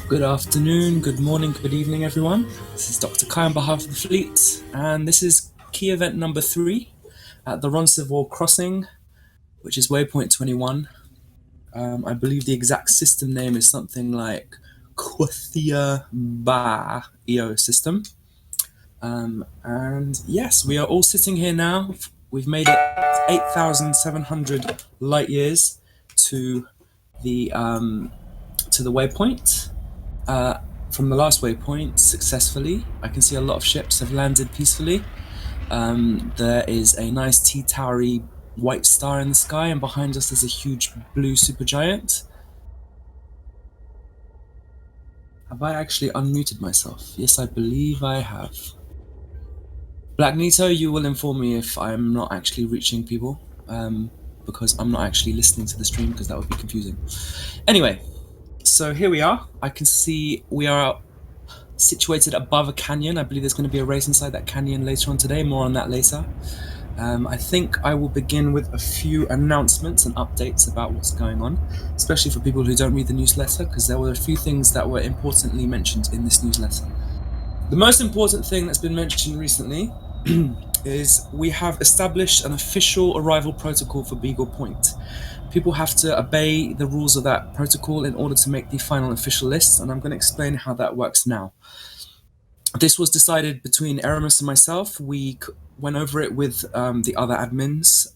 Good afternoon, good morning, good evening, everyone. This is Dr. Kai on behalf of the fleet, and this is key event number 3 at the Roncevaux Crossing, which is waypoint 21. I believe the exact system name is something like Quathia Ba EO system. And yes, we are all sitting here now. We've made it 8,700 light years to the waypoint. From the last waypoint successfully. I can see a lot of ships have landed peacefully. There is a nice T-towery white star in the sky, and behind us there's a huge blue supergiant. Have I actually unmuted myself? Yes, I believe I have. Black Nito, you will inform me if I'm not actually reaching people, because I'm not actually listening to the stream, because that would be confusing. Anyway, so here we are. I can see we are situated above a canyon. I believe there's going to be a race inside that canyon later on today. More on that later. I think I will begin with a few announcements and updates about what's going on, especially for people who don't read the newsletter, because there were a few things that were importantly mentioned in this newsletter. The most important thing that's been mentioned recently is we have established an official arrival protocol for Beagle Point. People have to obey the rules of that protocol in order to make the final official list, and I'm going to explain how that works now. This was decided between Aramis and myself. We went over it with the other admins,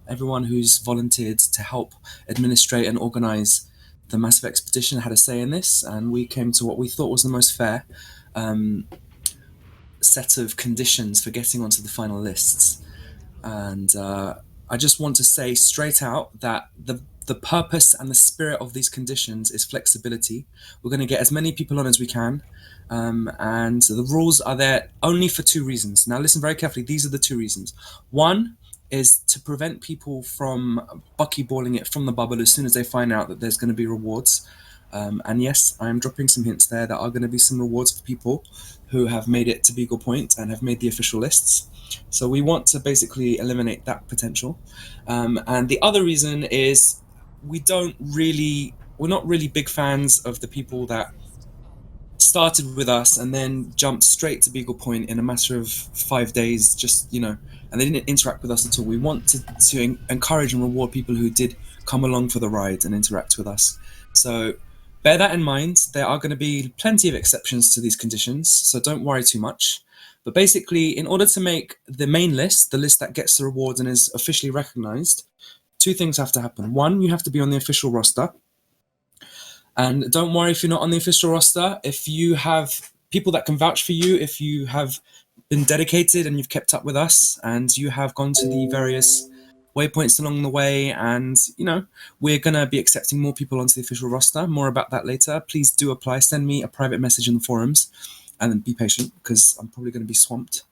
everyone who's volunteered to help administrate and organize the massive expedition had a say in this, and we came to what we thought was the most fair set of conditions for getting onto the final lists. And I just want to say straight out that the purpose and the spirit of these conditions is flexibility. We're going to get as many people on as we can, and the rules are there only for 2 reasons. Now listen very carefully, these are the 2 reasons. One is to prevent people from buckyballing it from the bubble as soon as they find out that there's going to be rewards. And yes, I'm dropping some hints there. There are going to be some rewards for people who have made it to Beagle Point and have made the official lists. So we want to basically eliminate that potential. And the other reason is we're not really big fans of the people that started with us and then jumped straight to Beagle Point in a matter of 5 days, and they didn't interact with us at all. We want to encourage and reward people who did come along for the ride and interact with us. So bear that in mind. There are going to be plenty of exceptions to these conditions, so don't worry too much. But basically, in order to make the main list, the list that gets the rewards and is officially recognized, 2 things have to happen. 1, you have to be on the official roster. And don't worry if you're not on the official roster. If you have people that can vouch for you, if you have been dedicated and you've kept up with us and you have gone to the various waypoints along the way, and we're going to be accepting more people onto the official roster. More about that later. Please do apply. Send me a private message in the forums, and then be patient because I'm probably going to be swamped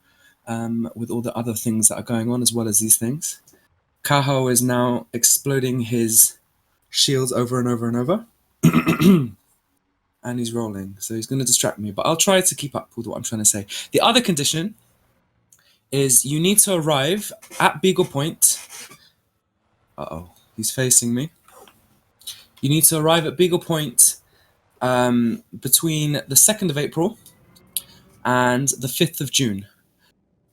with all the other things that are going on as well as these things. Kaho is now exploding his shields over and over and over. And he's rolling, so he's going to distract me, but I'll try to keep up with what I'm trying to say. The other condition is you need to arrive at Beagle Point. He's facing me. You need to arrive at Beagle Point between the 2nd of April and the 5th of June.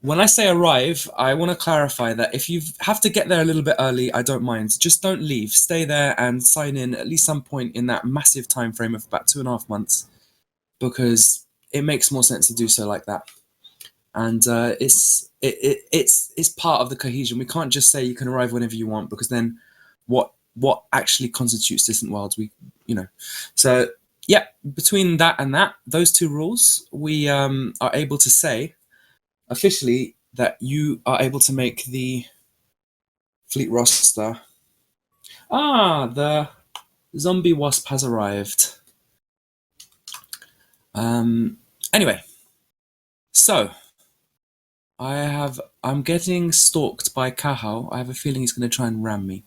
When I say arrive, I want to clarify that if you have to get there a little bit early, I don't mind. Just don't leave. Stay there and sign in at least some point in that massive time frame of about 2.5 months, because it makes more sense to do so like that. And it's part of the cohesion. We can't just say you can arrive whenever you want, because then what actually constitutes distant worlds? So yeah, between that and those 2 rules, we are able to say officially that you are able to make the fleet roster. The zombie wasp has arrived. Anyway, so I'm getting stalked by Kahao. I have a feeling he's going to try and ram me.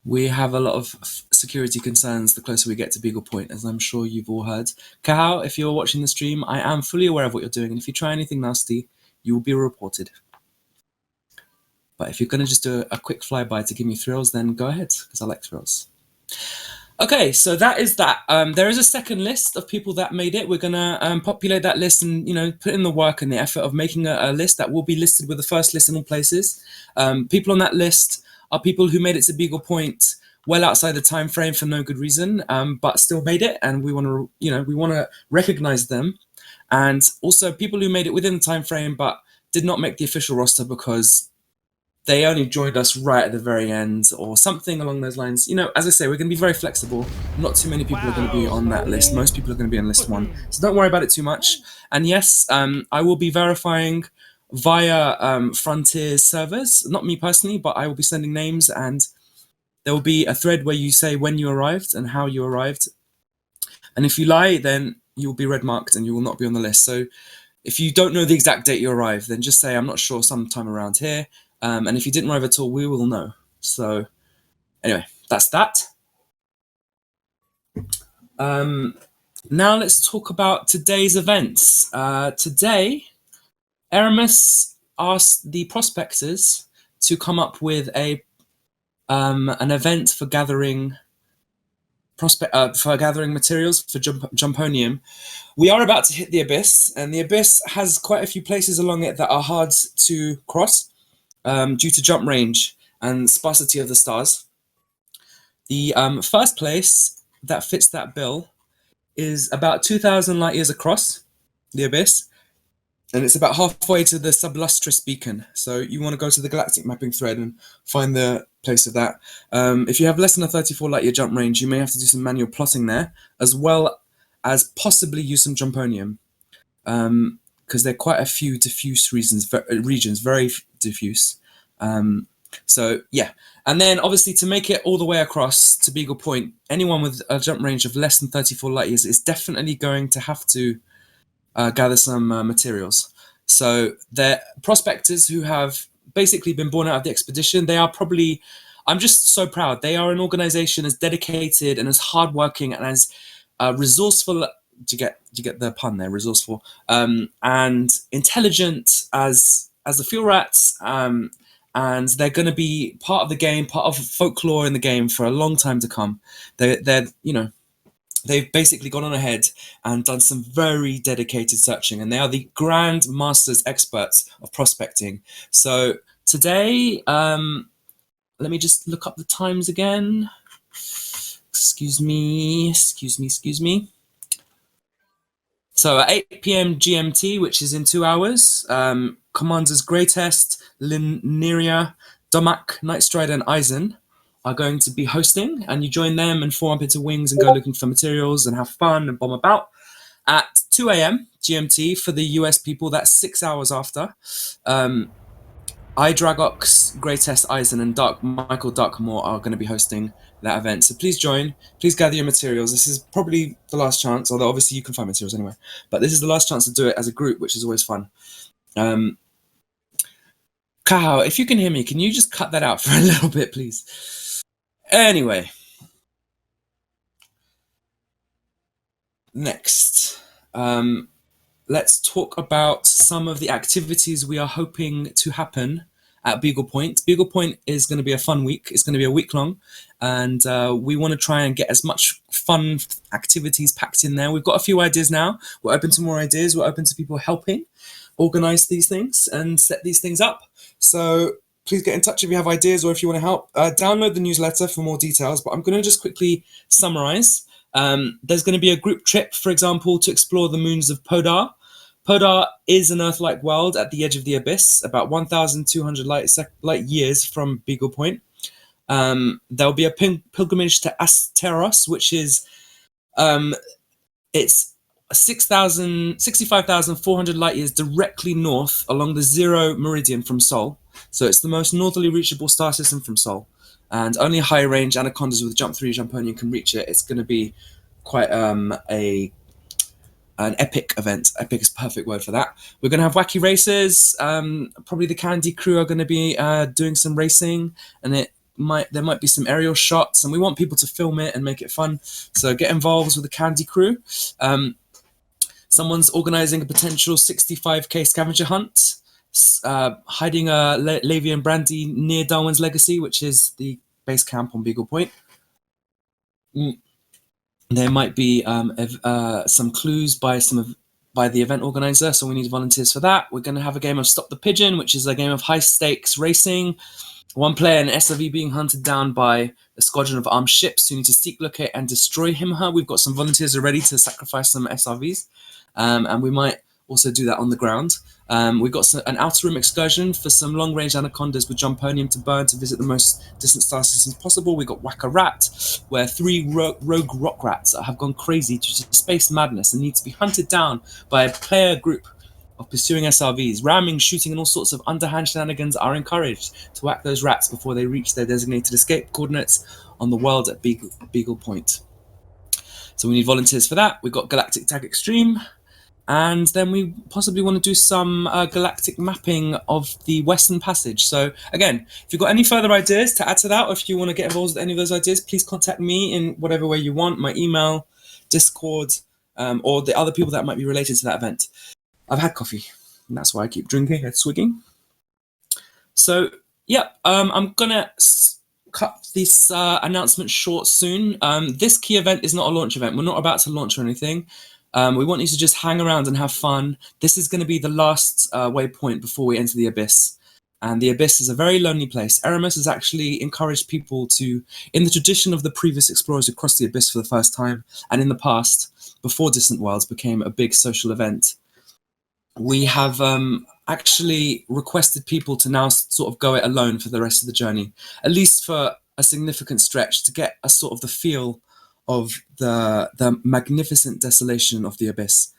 We have a lot of security concerns the closer we get to Beagle Point, as I'm sure you've all heard. Kahao, if you're watching the stream, I am fully aware of what you're doing, and if you try anything nasty, you will be reported. But if you're going to just do a quick flyby to give me thrills, then go ahead, because I like thrills. Okay, so that is that. There is a second list of people that made it. We're gonna populate that list and put in the work and the effort of making a list that will be listed with the first list in all places. People on that list are people who made it to Beagle Point well outside the time frame for no good reason, but still made it, and we want to recognize them, and also people who made it within the time frame but did not make the official roster because they only joined us right at the very end or something along those lines. As I say, we're going to be very flexible. Not too many people are going to be on that list. Most people are going to be on list one. So don't worry about it too much. And yes, I will be verifying via Frontier's servers. Not me personally, but I will be sending names, and there will be a thread where you say when you arrived and how you arrived. And if you lie, then you will be red marked and you will not be on the list. So if you don't know the exact date you arrived, then just say, I'm not sure, sometime around here. And if you didn't arrive at all, we will know. So anyway, that's that. Now let's talk about today's events. Today, Aramis asked the prospectors to come up with an event for gathering materials for Jumponium. We are about to hit the Abyss, and the Abyss has quite a few places along it that are hard to cross due to jump range and sparsity of the stars. The first place that fits that bill is about 2,000 light years across the Abyss, and it's about halfway to the Sublustrous Beacon. So you want to go to the galactic mapping thread and find the place of that. If you have less than a 34 light year jump range, you may have to do some manual plotting there, as well as possibly use some Jumponium, because there are quite a few diffuse regions, very diffuse. So yeah, and then obviously to make it all the way across to Beagle Point, anyone with a jump range of less than 34 light years is definitely going to have to gather some materials. So they're prospectors who have basically been born out of the expedition. They are probably, I'm just so proud. They are an organization as dedicated and as hardworking and as resourceful. Do you get the pun there? Resourceful and intelligent as the Fuel Rats. And they're going to be part of the game, part of folklore in the game for a long time to come. They're they've basically gone on ahead and done some very dedicated searching, and they are the grand masters experts of prospecting. So today, let me just look up the times again. Excuse me. So at 8 p.m. GMT, which is in 2 hours, Commanders Greytest, Lineria, Domak, Nightstrider, and Eisen are going to be hosting, and you join them and form up into wings and go looking for materials and have fun and bomb about. At 2 a.m. GMT for the US people, that's 6 hours after. Dragox, Greytest, Eisen, and Michael Darkmore are going to be hosting that event. So please join. Please gather your materials. This is probably the last chance, although obviously you can find materials anyway. But this is the last chance to do it as a group, which is always fun. Kahao, if you can hear me, can you just cut that out for a little bit, please? Anyway. Next. Let's talk about some of the activities we are hoping to happen at Beagle Point. Beagle Point is going to be a fun week. It's going to be a week long, and we want to try and get as much fun activities packed in there. We've got a few ideas now. We're open to more ideas. We're open to people helping organize these things and set these things up. So please get in touch if you have ideas or if you want to help. Download the newsletter for more details, but I'm going to just quickly summarize. There's going to be a group trip, for example, to explore the moons of Podar. Podar is an Earth-like world at the edge of the Abyss, about 1,200 light years from Beagle Point. There'll be a pilgrimage to Asteros, which is it's 65,400 light years directly north along the zero meridian from Sol. So it's the most northerly reachable star system from Sol. And only high range anacondas with Jump 3 Jumponium can reach it. It's going to be quite an epic event. Epic is a perfect word for that. We're going to have wacky races. Probably the Candy crew are going to be doing some racing, and there might be some aerial shots, and we want people to film it and make it fun. So get involved with the Candy crew. Someone's organizing a potential 65k scavenger hunt, hiding a Levy and Brandy near Darwin's Legacy, which is the base camp on Beagle Point. There might be some clues by the event organizer, so we need volunteers for that. We're going to have a game of Stop the Pigeon, which is a game of high stakes racing. One player in an SRV being hunted down by a squadron of armed ships who need to seek, locate, and destroy him or her. We've got some volunteers already to sacrifice some SRVs, and we might also do that on the ground. We've got an outer rim excursion for some long-range anacondas with Jumponium to burn to visit the most distant star systems possible. We've got Whack a Rat, where 3 rogue rock rats have gone crazy due to space madness and need to be hunted down by a player group of pursuing SRVs. Ramming, shooting, and all sorts of underhand shenanigans are encouraged to whack those rats before they reach their designated escape coordinates on the world at Beagle Point. So we need volunteers for that. We've got Galactic Tag Extreme. And then we possibly want to do some galactic mapping of the Western Passage. So again, if you've got any further ideas to add to that, or if you want to get involved with any of those ideas, please contact me in whatever way you want, my email, Discord, or the other people that might be related to that event. I've had coffee, and that's why I keep drinking and swigging. So, yeah, I'm going to cut this announcement short soon. This key event is not a launch event. We're not about to launch or anything. We want you to just hang around and have fun. This is going to be the last waypoint before we enter the Abyss. And the Abyss is a very lonely place. Eramis has actually encouraged people to, in the tradition of the previous explorers who crossed the Abyss for the first time, and in the past, before Distant Worlds became a big social event, we have actually requested people to now sort of go it alone for the rest of the journey, at least for a significant stretch, to get a sort of the feel of the magnificent desolation of the Abyss.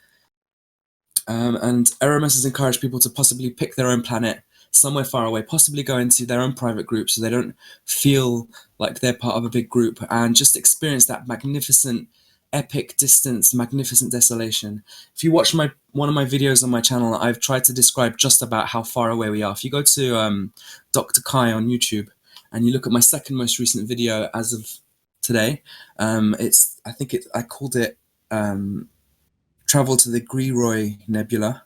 And Eramis has encouraged people to possibly pick their own planet somewhere far away, possibly go into their own private group so they don't feel like they're part of a big group, and just experience that magnificent, epic distance, magnificent desolation. If you watch one of my videos on my channel, I've tried to describe just about how far away we are. If you go to Dr. Kai on YouTube and you look at my second most recent video as of today, I called it Travel to the Greytest Nebula,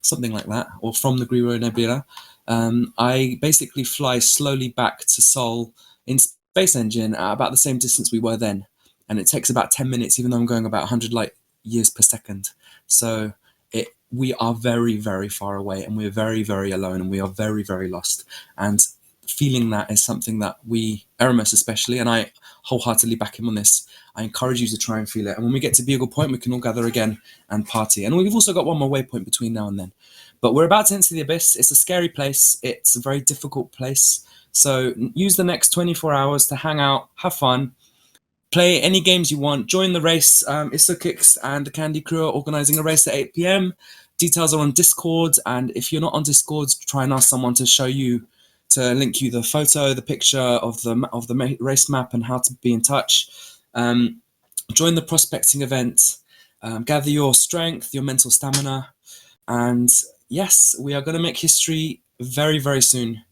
something like that, or From the Greytest Nebula. I basically fly slowly back to Sol in Space Engine at about the same distance we were then. And it takes about 10 minutes, even though I'm going about 100 light years per second. So we are very, very far away, and we're very, very alone, and we are very, very lost. And feeling that is something that we, Eramis especially, and I wholeheartedly back him on this, I encourage you to try and feel it. And when we get to Bugle Point, we can all gather again and party. And we've also got one more waypoint between now and then. But we're about to enter the Abyss. It's a scary place. It's a very difficult place. So use the next 24 hours to hang out, have fun, play any games you want, join the race. Isokix and the Candy Crew are organizing a race at 8 p.m. Details are on Discord, and if you're not on Discord, try and ask someone to link you the photo, the picture of the race map, and how to be in touch. Join the prospecting event, gather your strength, your mental stamina, and yes, we are going to make history very, very soon.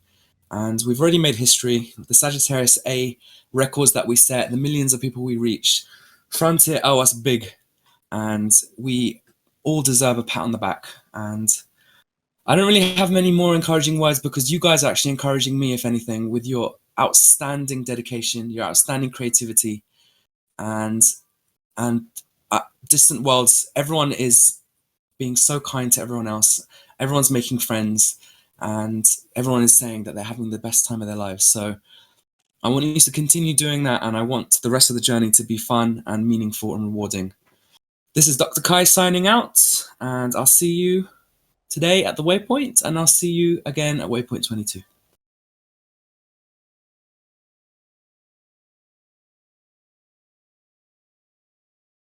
And we've already made history. The Sagittarius A records that we set, the millions of people we reach. Frontier owe us big, and we all deserve a pat on the back. And I don't really have many more encouraging words, because you guys are actually encouraging me, if anything, with your outstanding dedication, your outstanding creativity, and Distant Worlds. Everyone is being so kind to everyone else. Everyone's making friends, and everyone is saying that they're having the best time of their lives. So I want you to continue doing that, and I want the rest of the journey to be fun and meaningful and rewarding. This is Dr. Kai signing out, and I'll see you today at the waypoint, and I'll see you again at waypoint 22.